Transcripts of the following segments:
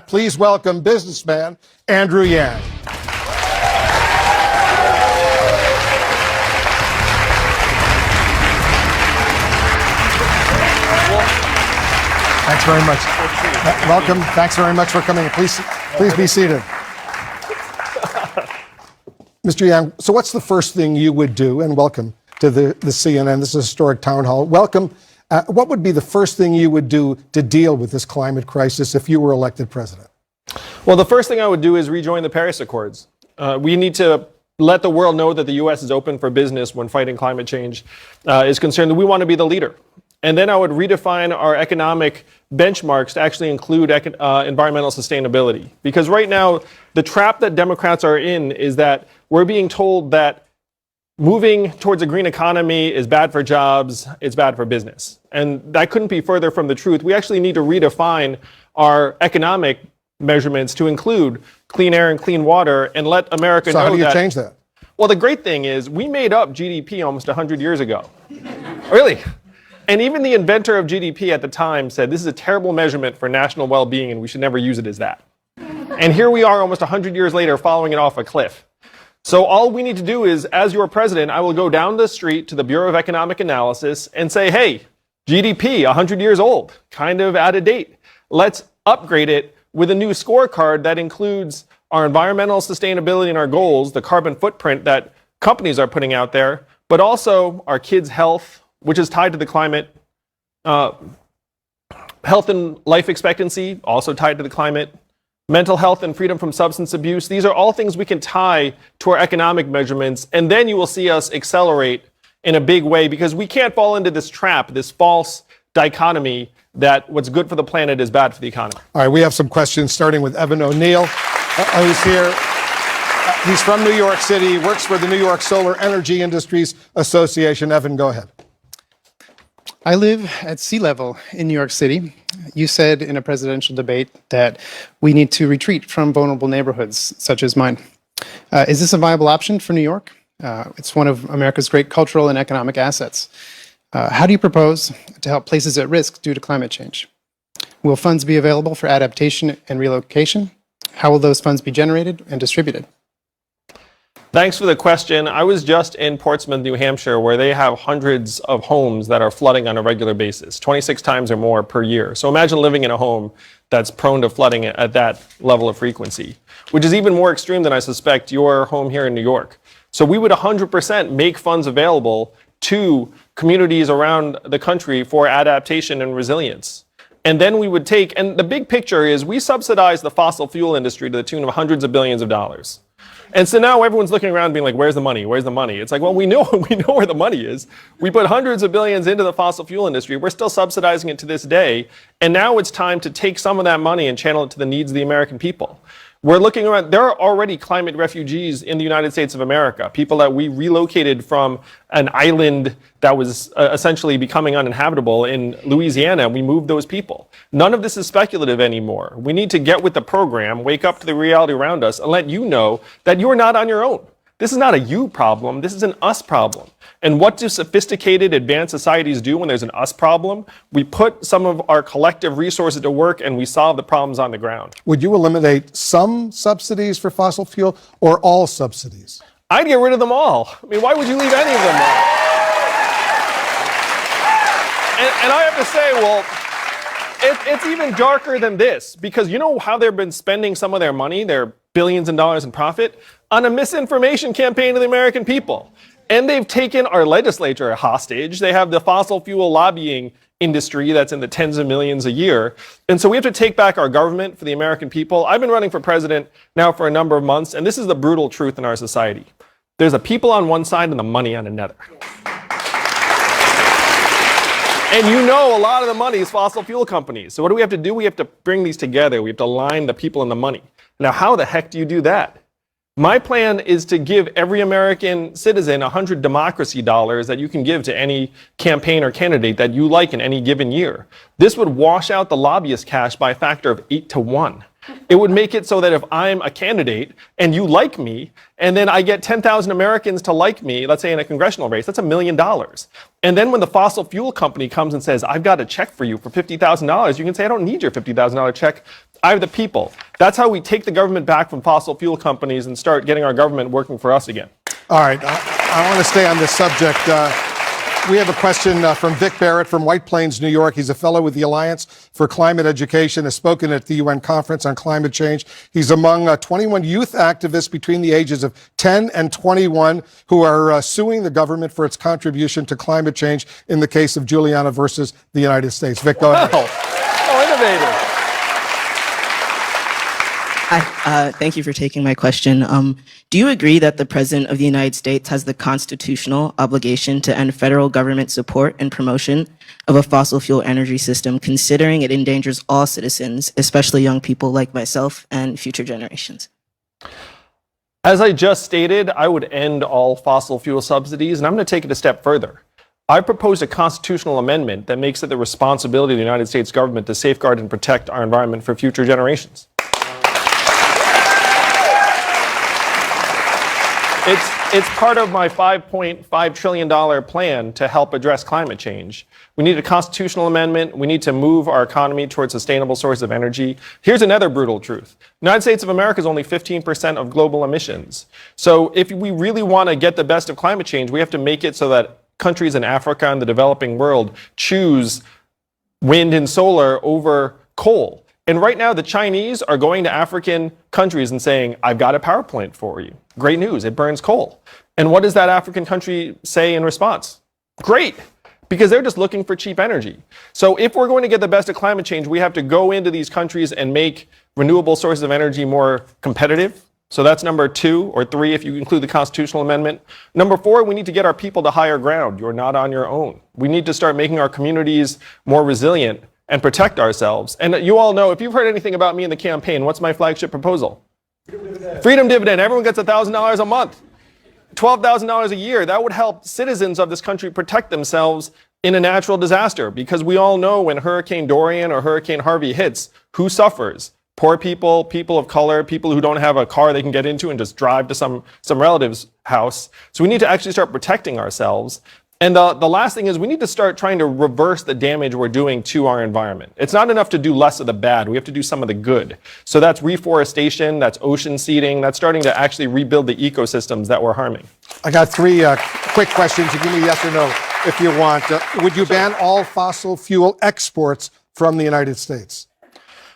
please welcome businessman Andrew Yang. Thanks very much. Welcome. Thanks very much for coming. Please be seated. Mr. Yang, so what's the first thing you would do, and welcome to the CNN, this is a historic town hall. Welcome. What would be the first thing you would do to deal with this climate crisis if you were elected president? Well, the first thing I would do is rejoin the Paris Accords. We need to let the world know that the U.S. is open for business when fighting climate change is concerned, that we want to be the leader. And then I would redefine our economic benchmarks to actually include environmental sustainability. Because right now, the trap that Democrats are in is that we're being told that moving towards a green economy is bad for jobs, it's bad for business. And that couldn't be further from the truth. We actually need to redefine our economic measurements to include clean air and clean water and let America know that. So how do you change that? Well, the great thing is we made up GDP almost 100 years ago. Really? And even the inventor of GDP at the time said this is a terrible measurement for national well-being and we should never use it as that. And here we are almost 100 years later following it off a cliff. So all we need to do is, as your president, I will go down the street to the Bureau of Economic Analysis and say, hey, GDP, 100 years old, kind of out of date. Let's upgrade it with a new scorecard that includes our environmental sustainability and our goals, the carbon footprint that companies are putting out there, but also our kids' health, which is tied to the climate, health and life expectancy, also tied to the climate, mental health and freedom from substance abuse. These are all things we can tie to our economic measurements, and then you will see us accelerate in a big way, because we can't fall into this trap, this false dichotomy that what's good for the planet is bad for the economy. All right, we have some questions, starting with Evan O'Neill, who's here. He's from New York City, works for the New York Solar Energy Industries Association. Evan, go ahead. I live at sea level in New York City. You said in a presidential debate that we need to retreat from vulnerable neighborhoods such as mine. Is this a viable option for New York? It's one of America's great cultural and economic assets. How do you propose to help places at risk due to climate change? Will funds be available for adaptation and relocation? How will those funds be generated and distributed? Thanks for the question. I was just in Portsmouth, New Hampshire, where they have hundreds of homes that are flooding on a regular basis, 26 times or more per year. So imagine living in a home that's prone to flooding at that level of frequency, which is even more extreme than I suspect your home here in New York. So we would 100% make funds available to communities around the country for adaptation and resilience. And then we would take, and the big picture is we subsidize the fossil fuel industry to the tune of hundreds of billions of dollars. And so now everyone's looking around being like, where's the money? Where's the money? It's like, well, we know where the money is. We put hundreds of billions into the fossil fuel industry. We're still subsidizing it to this day. And now it's time to take some of that money and channel it to the needs of the American people. We're looking around, there are already climate refugees in the United States of America, people that we relocated from an island that was essentially becoming uninhabitable in Louisiana. We moved those people. None of this is speculative anymore. We need to get with the program, wake up to the reality around us, and let you know that you're not on your own. This is not a you problem, this is an us problem. And what do sophisticated, advanced societies do when there's an us problem? We put some of our collective resources to work and we solve the problems on the ground. Would you eliminate some subsidies for fossil fuel or all subsidies? I'd get rid of them all. I mean, why would you leave any of them all? And I have to say, well, it's even darker than this, because you know how they've been spending some of their money, their billions of dollars in profit, on a misinformation campaign to the American people. And they've taken our legislature hostage. They have the fossil fuel lobbying industry that's in the tens of millions a year. And so we have to take back our government for the American people. I've been running for president now for a number of months, and this is the brutal truth in our society. There's the people on one side and the money on another. And you know a lot of the money is fossil fuel companies. So what do we have to do? We have to bring these together. We have to align the people and the money. Now, how the heck do you do that? My plan is to give every American citizen 100 democracy dollars that you can give to any campaign or candidate that you like in any given year. This would wash out the lobbyist cash by a factor of 8 to 1. It would make it so that if I'm a candidate and you like me, and then I get 10,000 Americans to like me, let's say in a congressional race, that's $1 million. And then when the fossil fuel company comes and says, I've got a check for you for $50,000, you can say, I don't need your $50,000 check. I have the people. That's how we take the government back from fossil fuel companies and start getting our government working for us again. All right, I want to stay on this subject. We have a question from Vic Barrett from White Plains, New York. He's a fellow with the Alliance for Climate Education, has spoken at the UN Conference on Climate Change. He's among 21 youth activists between the ages of 10 and 21 who are suing the government for its contribution to climate change in the case of Juliana versus the United States. Vic, go ahead. Wow, so innovative. Hi, thank you for taking my question. Do you agree that the President of the United States has the constitutional obligation to end federal government support and promotion of a fossil fuel energy system, considering it endangers all citizens, especially young people like myself and future generations? As I just stated, I would end all fossil fuel subsidies, and I'm going to take it a step further. I proposed a constitutional amendment that makes it the responsibility of the United States government to safeguard and protect our environment for future generations. It's part of my $5.5 trillion plan to help address climate change. We need a constitutional amendment. We need to move our economy towards sustainable sources of energy. Here's another brutal truth. The United States of America is only 15% of global emissions. So if we really want to get the best of climate change, we have to make it so that countries in Africa and the developing world choose wind and solar over coal. And right now, the Chinese are going to African countries and saying, I've got a power plant for you. Great news, it burns coal. And what does that African country say in response? Great, because they're just looking for cheap energy. So if we're going to get the best of climate change, we have to go into these countries and make renewable sources of energy more competitive. So that's number 2 or 3 if you include the constitutional amendment. Number 4, we need to get our people to higher ground. You're not on your own. We need to start making our communities more resilient and protect ourselves. And you all know, if you've heard anything about me in the campaign, what's my flagship proposal? Freedom dividend. Everyone gets $1,000 a month, $12,000 a year. That would help citizens of this country protect themselves in a natural disaster, because we all know when Hurricane Dorian or Hurricane Harvey hits, who suffers? Poor people, people of color, people who don't have a car they can get into and just drive to some relative's house. So we need to actually start protecting ourselves. And the last thing is we need to start trying to reverse the damage we're doing to our environment. It's not enough to do less of the bad. We have to do some of the good. So that's reforestation, that's ocean seeding, that's starting to actually rebuild the ecosystems that we're harming. I got 3 quick questions. You give me yes or no if you want. Would you ban all fossil fuel exports from the United States?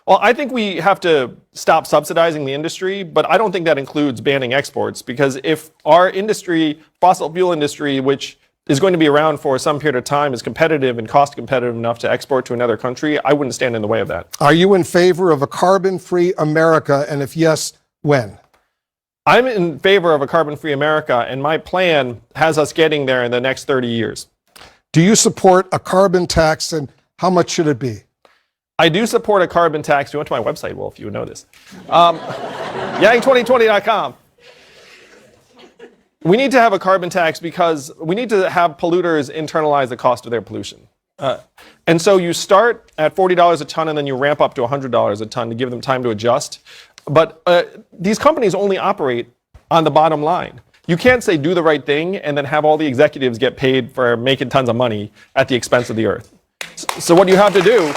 Well, I think we have to stop subsidizing the industry, but I don't think that includes banning exports, because if our industry, fossil fuel industry, which is going to be around for some period of time, is competitive and cost competitive enough to export to another country, I wouldn't stand in the way of that. Are you in favor of a carbon-free America? And if yes, when? I'm in favor of a carbon-free America, and my plan has us getting there in the next 30 years. Do you support a carbon tax, and how much should it be? I do support a carbon tax. You went to my website, Wolf, you would know this. Yang2020.com. We need to have a carbon tax because we need to have polluters internalize the cost of their pollution. And so you start at $40 a ton and then you ramp up to $100 a ton to give them time to adjust. But these companies only operate on the bottom line. You can't say do the right thing and then have all the executives get paid for making tons of money at the expense of the earth. So what you have to do,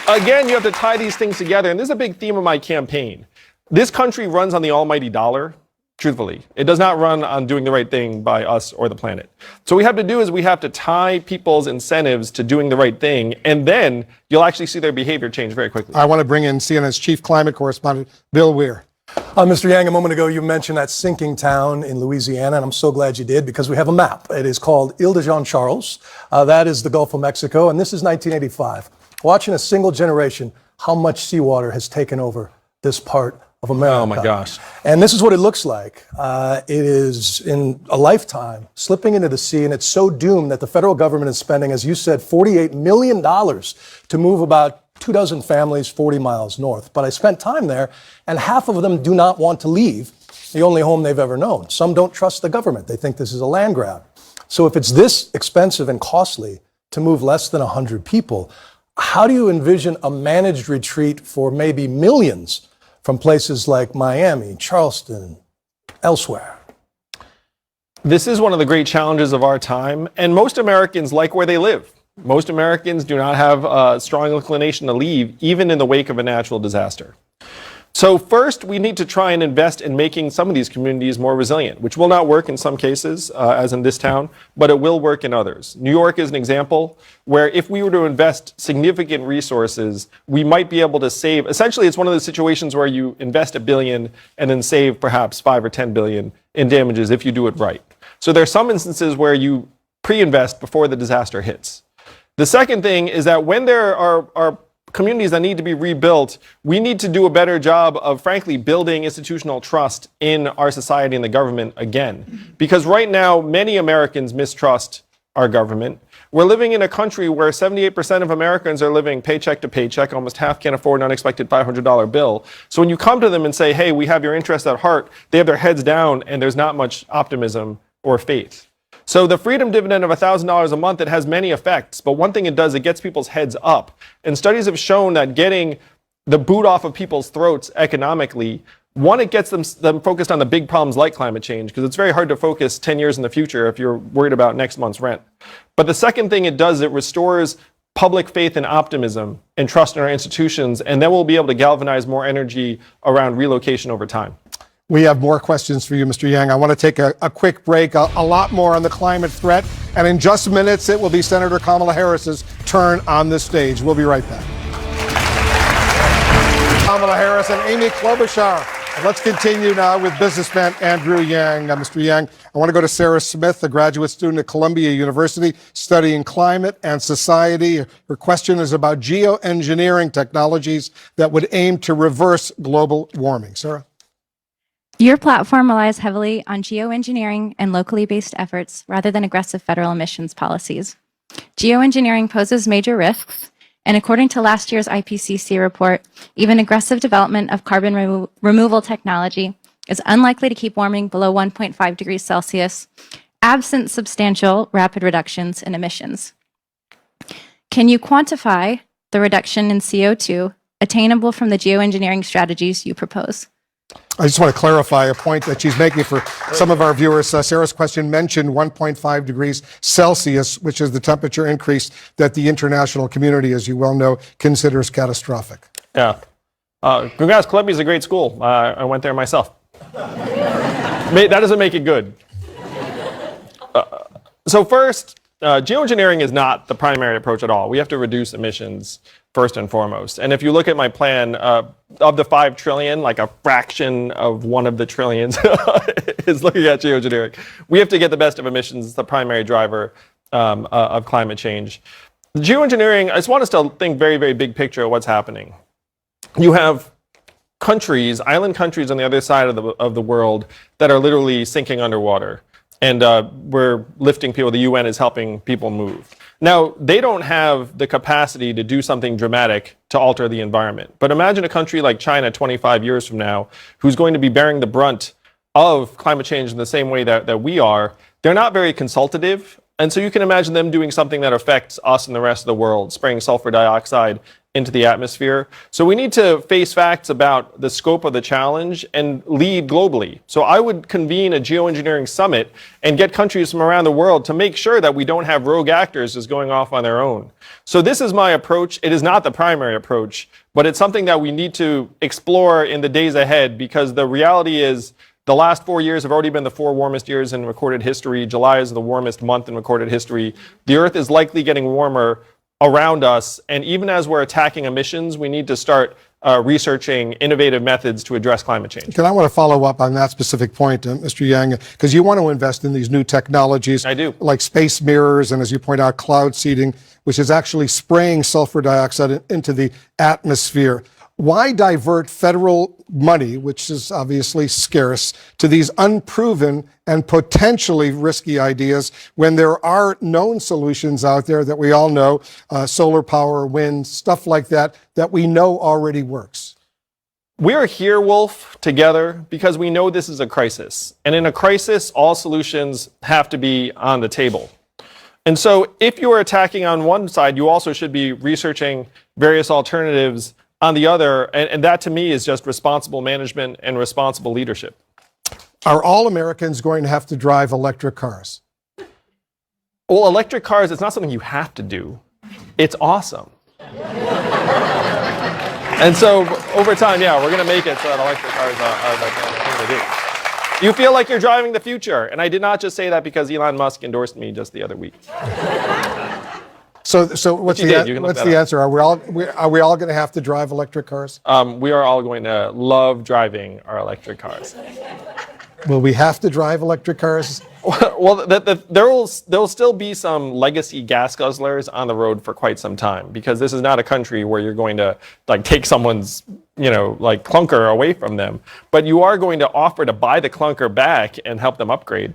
again, you have to tie these things together. And this is a big theme of my campaign. This country runs on the almighty dollar. Truthfully, it does not run on doing the right thing by us or the planet. So what we have to do is we have to tie people's incentives to doing the right thing, and then you'll actually see their behavior change very quickly. I want to bring in CNN's chief climate correspondent, Bill Weir. Mr. Yang, a moment ago you mentioned that sinking town in Louisiana, and I'm so glad you did because we have a map. It is called Ile de Jean Charles. That is the Gulf of Mexico, and this is 1985. Watching a single generation, how much seawater has taken over this part of America. Oh my gosh. And this is what it looks like. It is in a lifetime slipping into the sea, and it's so doomed that the federal government is spending, as you said, $48 million to move about 24 families 40 miles north. But I spent time there, and half of them do not want to leave the only home they've ever known. Some don't trust the government. They think this is a land grab. So if it's this expensive and costly to move less than 100 people, how do you envision a managed retreat for maybe millions from places like Miami, Charleston, elsewhere? This is one of the great challenges of our time, and most Americans like where they live. Most Americans do not have a strong inclination to leave, even in the wake of a natural disaster. So first, we need to try and invest in making some of these communities more resilient, which will not work in some cases, as in this town, but it will work in others. New York is an example where if we were to invest significant resources, we might be able to save. Essentially, it's one of those situations where you invest $1 billion and then save perhaps 5 or 10 billion in damages if you do it right. So there are some instances where you pre-invest before the disaster hits. The second thing is that when there are communities that need to be rebuilt, we need to do a better job of, frankly, building institutional trust in our society and the government again. Because right now, many Americans mistrust our government. We're living in a country where 78% of Americans are living paycheck to paycheck. Almost half can't afford an unexpected $500 bill. So when you come to them and say, hey, we have your interest at heart, they have their heads down and there's not much optimism or faith. So the freedom dividend of $1,000 a month, it has many effects, but one thing it does, it gets people's heads up. And studies have shown that getting the boot off of people's throats economically, one, it gets them focused on the big problems like climate change, because it's very hard to focus 10 years in the future if you're worried about next month's rent. But the second thing it does, it restores public faith and optimism and trust in our institutions, and then we'll be able to galvanize more energy around relocation over time. We have more questions for you, Mr. Yang. I want to take a quick break, a lot more on the climate threat. And in just minutes, it will be Senator Kamala Harris's turn on the stage. We'll be right back. Kamala Harris and Amy Klobuchar. Let's continue now with businessman Andrew Yang. Mr. Yang, I want to go to Sarah Smith, a graduate student at Columbia University studying climate and society. Her question is about geoengineering technologies that would aim to reverse global warming. Sarah? Your platform relies heavily on geoengineering and locally based efforts rather than aggressive federal emissions policies. Geoengineering poses major risks, and according to last year's IPCC report, even aggressive development of carbon removal technology is unlikely to keep warming below 1.5 degrees Celsius, absent substantial rapid reductions in emissions. Can you quantify the reduction in CO2 attainable from the geoengineering strategies you propose? I just want to clarify a point that she's making for some of our viewers. Sarah's question mentioned 1.5 degrees Celsius, which is the temperature increase that the international community, as you well know, considers catastrophic. Yeah. Congrats, Columbia is a great school. I went there myself. That doesn't make it good. So first, geoengineering is not the primary approach at all. We have to reduce emissions first and foremost. And if you look at my plan, of the 5 trillion, like a fraction of one of the trillions is looking at geoengineering. We have to get the best of emissions. It's the primary driver of climate change. Geoengineering, I just want us to think very, very big picture of what's happening. You have countries, island countries on the other side of the world that are literally sinking underwater. And we're lifting people, the UN is helping people move. Now, they don't have the capacity to do something dramatic to alter the environment. But imagine a country like China 25 years from now, who's going to be bearing the brunt of climate change in the same way that we are. They're not very consultative. And so you can imagine them doing something that affects us and the rest of the world, spraying sulfur dioxide into the atmosphere. So we need to face facts about the scope of the challenge and lead globally. So I would convene a geoengineering summit and get countries from around the world to make sure that we don't have rogue actors just going off on their own. So this is my approach. It is not the primary approach, but it's something that we need to explore in the days ahead, because the reality is the last 4 years have already been the 4 warmest years in recorded history. July is the warmest month in recorded history. The Earth is likely getting warmer around us, and even as we're attacking emissions, we need to start researching innovative methods to address climate change. I want to follow up on that specific point, Mr. Yang, because you want to invest in these new technologies. I do. Like space mirrors and, as you point out, cloud seeding, which is actually spraying sulfur dioxide into the atmosphere. Why divert federal money, which is obviously scarce, to these unproven and potentially risky ideas when there are known solutions out there that we all know, solar power, wind, stuff like that, that we know already works? We're here, Wolf, together because we know this is a crisis. And in a crisis, all solutions have to be on the table. And so if you are attacking on one side, you also should be researching various alternatives on the other, and that to me is just responsible management and responsible leadership. Are all Americans going to have to drive electric cars? Well, electric cars, it's not something you have to do. It's awesome. And so over time, yeah, we're going to make it so that electric cars are the thing to do. You feel like you're driving the future. And I did not just say that because Elon Musk endorsed me just the other week. So what's you did, you can look that the up. answer? Are we all going to have to drive electric cars? We are all going to love driving our electric cars. Will we have to drive electric cars? Well, there'll still be some legacy gas guzzlers on the road for quite some time, because this is not a country where you're going to like take someone's, like clunker away from them. But you are going to offer to buy the clunker back and help them upgrade.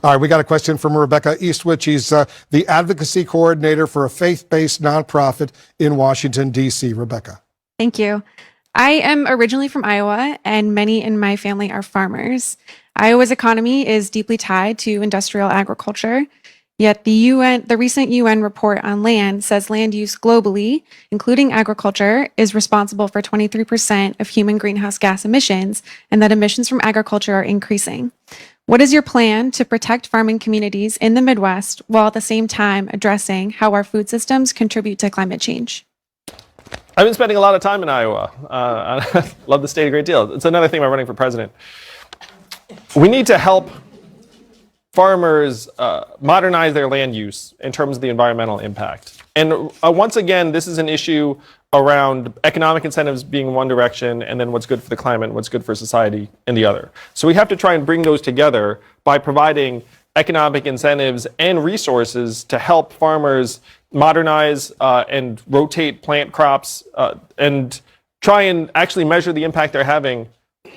All right, we got a question from Rebecca Eastwood. She's the advocacy coordinator for a faith-based nonprofit in Washington, D.C. Rebecca. Thank you. I am originally from Iowa, and many in my family are farmers. Iowa's economy is deeply tied to industrial agriculture, yet the recent UN report on land says land use globally, including agriculture, is responsible for 23% of human greenhouse gas emissions, and that emissions from agriculture are increasing. What is your plan to protect farming communities in the Midwest while at the same time addressing how our food systems contribute to climate change? I've been spending a lot of time in Iowa. I love the state a great deal. It's another thing about running for president. We need to help farmers modernize their land use in terms of the environmental impact. And once again, this is an issue around economic incentives being one direction, and then what's good for the climate, what's good for society in the other. So we have to try and bring those together by providing economic incentives and resources to help farmers modernize and rotate plant crops and try and actually measure the impact they're having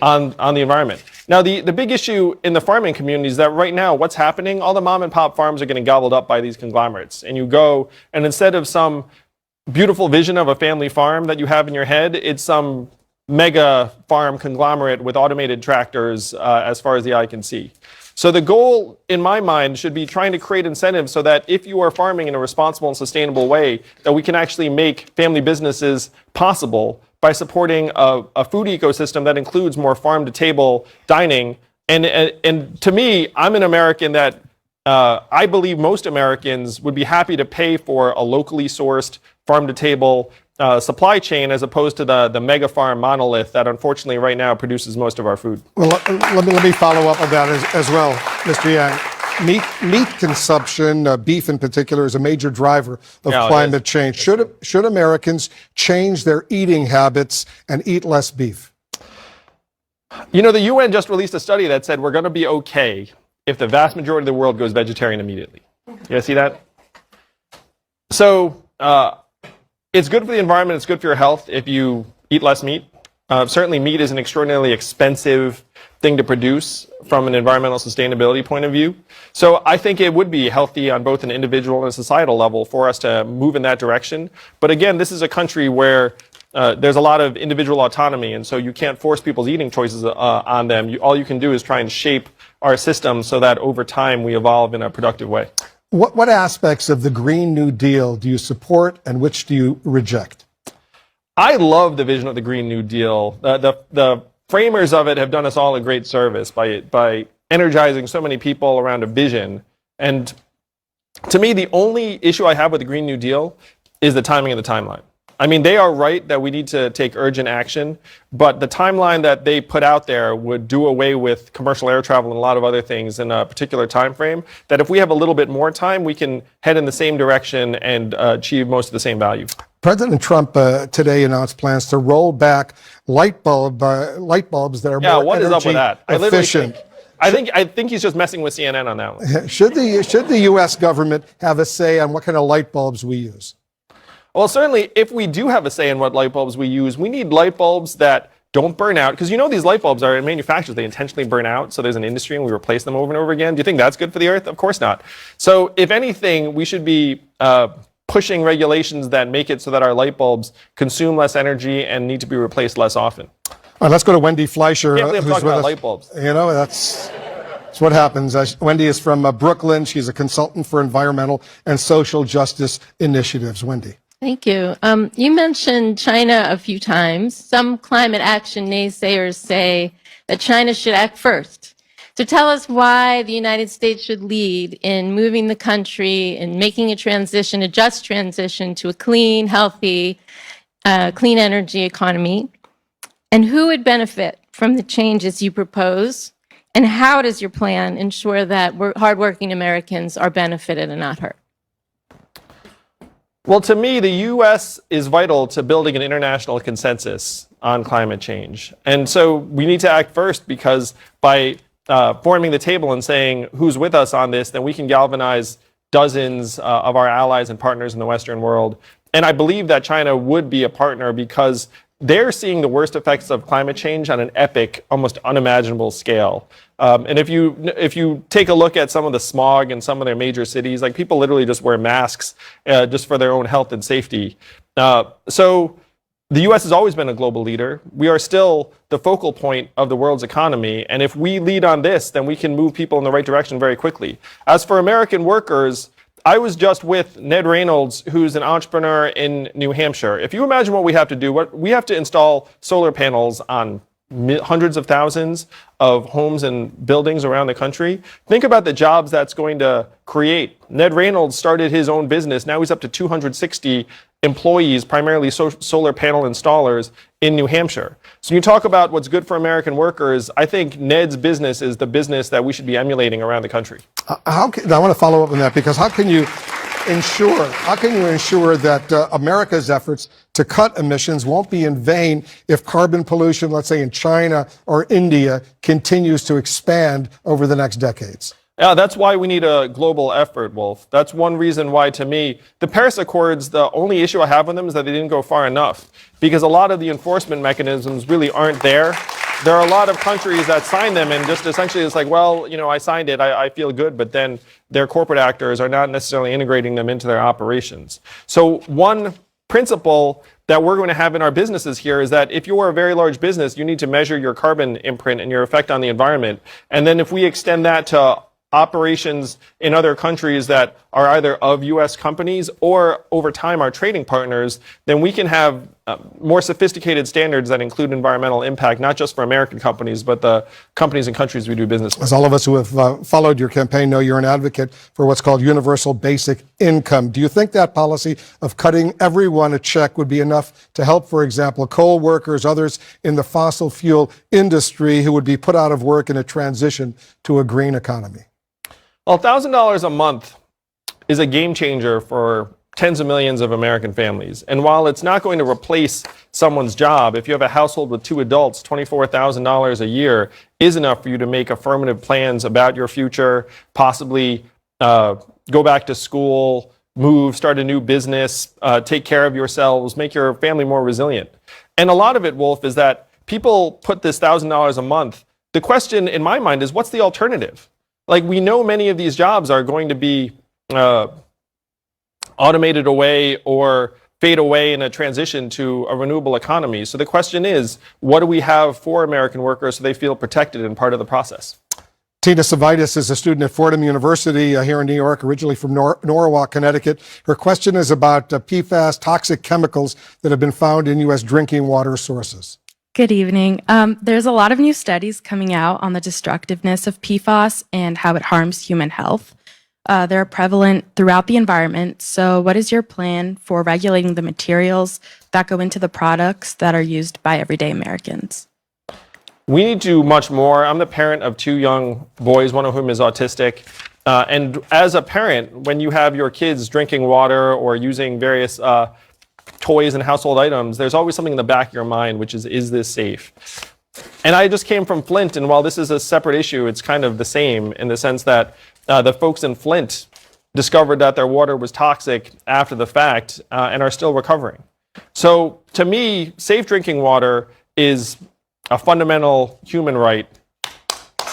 on the environment. Now, the big issue in the farming community is that right now, what's happening, all the mom and pop farms are getting gobbled up by these conglomerates. And you go, and instead of some beautiful vision of a family farm that you have in your head, it's some mega farm conglomerate with automated tractors as far as the eye can see. So the goal, in my mind, should be trying to create incentives so that if you are farming in a responsible and sustainable way, that we can actually make family businesses possible by supporting a food ecosystem that includes more farm-to-table dining. And to me, I'm an American that I believe most Americans would be happy to pay for a locally sourced farm-to-table supply chain as opposed to the mega farm monolith that unfortunately right now produces most of our food. Well, let me follow up on that as well, Mr. Yang. Meat consumption, beef in particular, is a major driver of climate change. Should Americans change their eating habits and eat less beef? You know, the UN just released a study that said we're going to be okay if the vast majority of the world goes vegetarian immediately. You guys see that? So it's good for the environment, it's good for your health if you eat less meat. Certainly meat is an extraordinarily expensive thing to produce from an environmental sustainability point of view. So I think it would be healthy on both an individual and a societal level for us to move in that direction. But again, this is a country where there's a lot of individual autonomy, and so you can't force people's eating choices on them. All you can do is try and shape our system so that over time we evolve in a productive way. What aspects of the Green New Deal do you support and which do you reject? I love the vision of the Green New Deal. The framers of it have done us all a great service by energizing so many people around a vision. And to me, the only issue I have with the Green New Deal is the timing of the timeline. I mean, they are right that we need to take urgent action, but the timeline that they put out there would do away with commercial air travel and a lot of other things in a particular time frame, that if we have a little bit more time, we can head in the same direction and achieve most of the same value. President Trump today announced plans to roll back light bulbs that are more what is up with that? efficient. I think he's just messing with CNN on that one. Should the U.S. government have a say on what kind of light bulbs we use? Well, certainly, if we do have a say in what light bulbs we use, we need light bulbs that don't burn out. Because you know these light bulbs are in manufacturers, they intentionally burn out. So there's an industry and we replace them over and over again. Do you think that's good for the earth? Of course not. So if anything, we should be pushing regulations that make it so that our light bulbs consume less energy and need to be replaced less often. All right, let's go to Wendy Fleischer. I can't believe I'm who's talking with about us. light bulbs. You know, that's what happens. Wendy is from Brooklyn. She's a consultant for environmental and social justice initiatives. Wendy. Thank you. You mentioned China a few times. Some climate action naysayers say that China should act first. So tell us why the United States should lead in moving the country and making a transition, a just transition to a clean, healthy, clean energy economy. And who would benefit from the changes you propose? And how does your plan ensure that hardworking Americans are benefited and not hurt? Well, to me, the U.S. is vital to building an international consensus on climate change. And so we need to act first, because by forming the table and saying who's with us on this, then we can galvanize dozens of our allies and partners in the Western world. And I believe that China would be a partner, because they're seeing the worst effects of climate change on an epic, almost unimaginable scale. And if you take a look at some of the smog in some of their major cities, like, people literally just wear masks just for their own health and safety. So the U.S. has always been a global leader. We are still the focal point of the world's economy. And if we lead on this, then we can move people in the right direction very quickly. As for American workers, I was just with Ned Reynolds, who's an entrepreneur in New Hampshire. If you imagine what we have to do, we have to install solar panels on hundreds of thousands of homes and buildings around the country. Think about the jobs that's going to create. Ned Reynolds started his own business. Now he's up to 260 employees, primarily solar panel installers in New Hampshire. So you talk about what's good for American workers. I think Ned's business is the business that we should be emulating around the country. I want to follow up on that, because how can you ensure that America's efforts to cut emissions won't be in vain if carbon pollution, let's say in China or India, continues to expand over the next decades? Yeah, that's why we need a global effort, Wolf. That's one reason why, to me, the Paris Accords, the only issue I have with them is that they didn't go far enough, because a lot of the enforcement mechanisms really aren't there. There are a lot of countries that sign them and just essentially it's like, well, I signed it, I feel good, but then their corporate actors are not necessarily integrating them into their operations. So one principle that we're going to have in our businesses here is that if you're a very large business, you need to measure your carbon imprint and your effect on the environment. And then if we extend that to operations in other countries that are either of U.S. companies or over time our trading partners, then we can have more sophisticated standards that include environmental impact, not just for American companies, but the companies and countries we do business with. As all of us who have followed your campaign know, you're an advocate for what's called universal basic income. Do you think that policy of cutting everyone a check would be enough to help, for example, coal workers, others in the fossil fuel industry who would be put out of work in a transition to a green economy? Well, $1,000 a month is a game changer for tens of millions of American families. And while it's not going to replace someone's job, if you have a household with 2 adults, $24,000 a year is enough for you to make affirmative plans about your future, possibly go back to school, move, start a new business, take care of yourselves, make your family more resilient. And a lot of it, Wolf, is that people put this $1,000 a month. The question in my mind is, what's the alternative? Like, we know many of these jobs are going to be automated away or fade away in a transition to a renewable economy. So the question is, what do we have for American workers so they feel protected and part of the process? Tina Savitis is a student at Fordham University here in New York, originally from Norwalk, Connecticut. Her question is about PFAS, toxic chemicals that have been found in U.S. drinking water sources. Good evening. There's a lot of new studies coming out on the destructiveness of PFAS and how it harms human health. They're prevalent throughout the environment. So what is your plan for regulating the materials that go into the products that are used by everyday Americans? We need to do much more. I'm the parent of 2 young boys, one of whom is autistic. And as a parent, when you have your kids drinking water or using various toys and household items, there's always something in the back of your mind, which is this safe? And I just came from Flint, and while this is a separate issue, it's kind of the same in the sense that the folks in Flint discovered that their water was toxic after the fact and are still recovering. So to me, safe drinking water is a fundamental human right,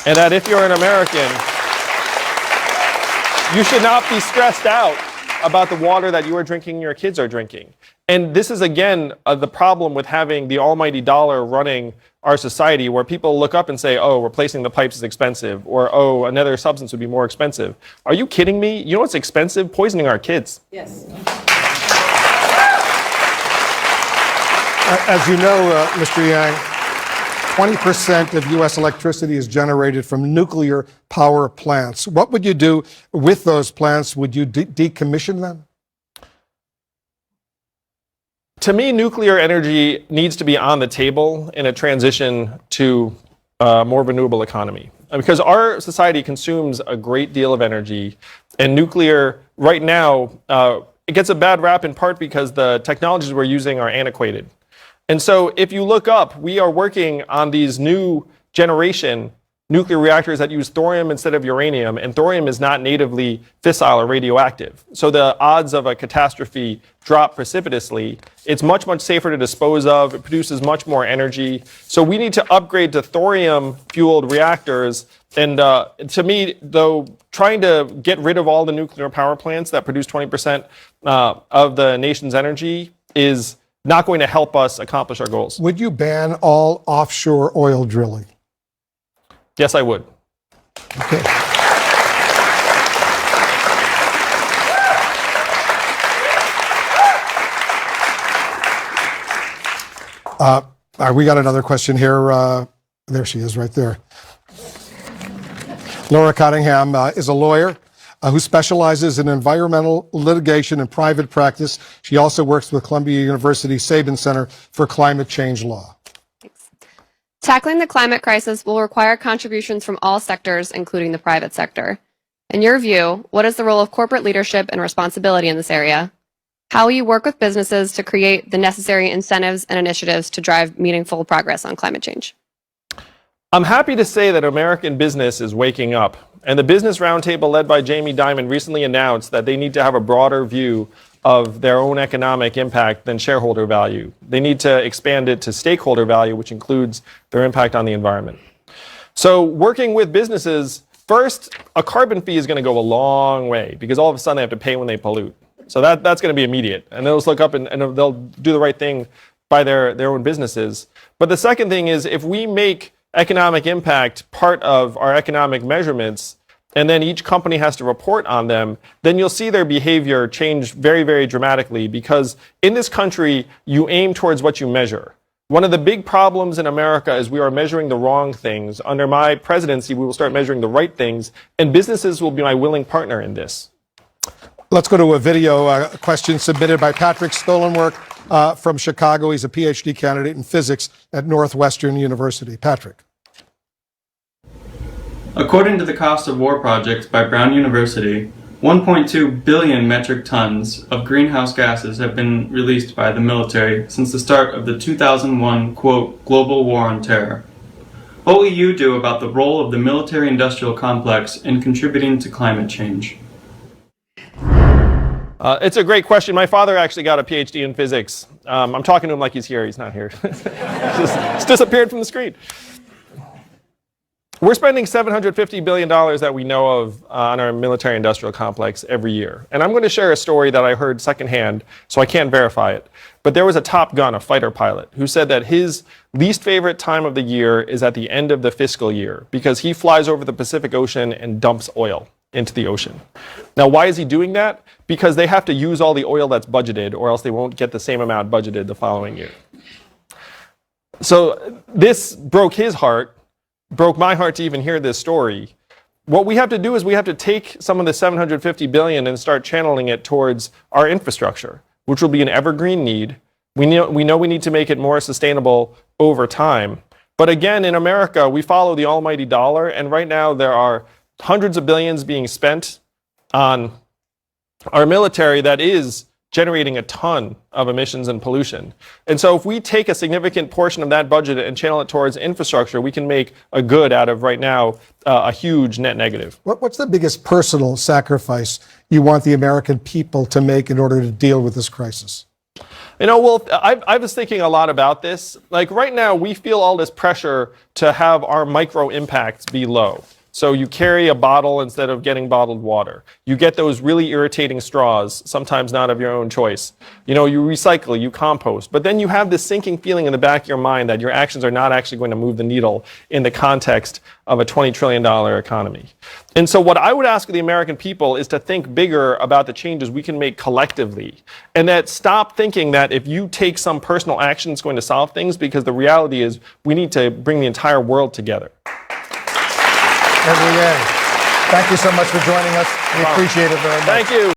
and that if you're an American, you should not be stressed out about the water that you are drinking and your kids are drinking. And this is, again, the problem with having the almighty dollar running our society, where people look up and say, oh, replacing the pipes is expensive, or, oh, another substance would be more expensive. Are you kidding me? You know what's expensive? Poisoning our kids. Yes. As you know, Mr. Yang, 20% of U.S. electricity is generated from nuclear power plants. What would you do with those plants? Would you decommission them? To me, nuclear energy needs to be on the table in a transition to a more renewable economy. Because our society consumes a great deal of energy, and nuclear right now, it gets a bad rap in part because the technologies we're using are antiquated. And so if you look up, we are working on these new generation nuclear reactors that use thorium instead of uranium, and thorium is not natively fissile or radioactive. So the odds of a catastrophe drop precipitously. It's much, much safer to dispose of. It produces much more energy. So we need to upgrade to thorium-fueled reactors. And to me, though, trying to get rid of all the nuclear power plants that produce 20% of the nation's energy is not going to help us accomplish our goals. Would you ban all offshore oil drilling? Yes, I would. Okay. We got another question here. There she is right there. Laura Cottingham is a lawyer who specializes in environmental litigation and private practice. She also works with Columbia University Sabin Center for Climate Change Law. Tackling the climate crisis will require contributions from all sectors, including the private sector. In your view, what is the role of corporate leadership and responsibility in this area? How will you work with businesses to create the necessary incentives and initiatives to drive meaningful progress on climate change? I'm happy to say that American business is waking up. And the Business Roundtable led by Jamie Dimon recently announced that they need to have a broader view of their own economic impact than shareholder value. They need to expand it to stakeholder value, which includes their impact on the environment. So working with businesses, first, a carbon fee is going to go a long way because all of a sudden they have to pay when they pollute. So that's going to be immediate. And they'll just look up and they'll do the right thing by their own businesses. But the second thing is if we make economic impact part of our economic measurements, and then each company has to report on them, then you'll see their behavior change very, very dramatically because in this country, you aim towards what you measure. One of the big problems in America is we are measuring the wrong things. Under my presidency, we will start measuring the right things, and businesses will be my willing partner in this. Let's go to a video question submitted by Patrick Stolenwerk from Chicago. He's a PhD candidate in physics at Northwestern University. Patrick. According to the Cost of War Project by Brown University, 1.2 billion metric tons of greenhouse gases have been released by the military since the start of the 2001, quote, global war on terror. What will you do about the role of the military-industrial complex in contributing to climate change? It's a great question. My father actually got a PhD in physics. I'm talking to him like he's here. He's not here. It's disappeared from the screen. We're spending $750 billion that we know of on our military-industrial complex every year. And I'm going to share a story that I heard secondhand, so I can't verify it. But there was a Top Gun, a fighter pilot, who said that his least favorite time of the year is at the end of the fiscal year because he flies over the Pacific Ocean and dumps oil into the ocean. Now, why is he doing that? Because they have to use all the oil that's budgeted or else they won't get the same amount budgeted the following year. So this broke his heart. Broke my heart to even hear this story. What we have to do is we have to take some of the $750 billion and start channeling it towards our infrastructure, which will be an evergreen need. We know we need to make it more sustainable over time. But again, in America, we follow the almighty dollar, and right now there are hundreds of billions being spent on our military that is generating a ton of emissions and pollution. And so if we take a significant portion of that budget and channel it towards infrastructure, we can make a good out of right now a huge net negative. What's the biggest personal sacrifice you want the American people to make in order to deal with this crisis? You know, well, I was thinking a lot about this. Like right now, we feel all this pressure to have our micro impacts be low. So you carry a bottle instead of getting bottled water. You get those really irritating straws, sometimes not of your own choice. You recycle, you compost, but then you have this sinking feeling in the back of your mind that your actions are not actually going to move the needle in the context of a $20 trillion economy. And so what I would ask of the American people is to think bigger about the changes we can make collectively, and that stop thinking that if you take some personal action, it's going to solve things, because the reality is we need to bring the entire world together. Thank you so much for joining us. We appreciate it very much. Thank you.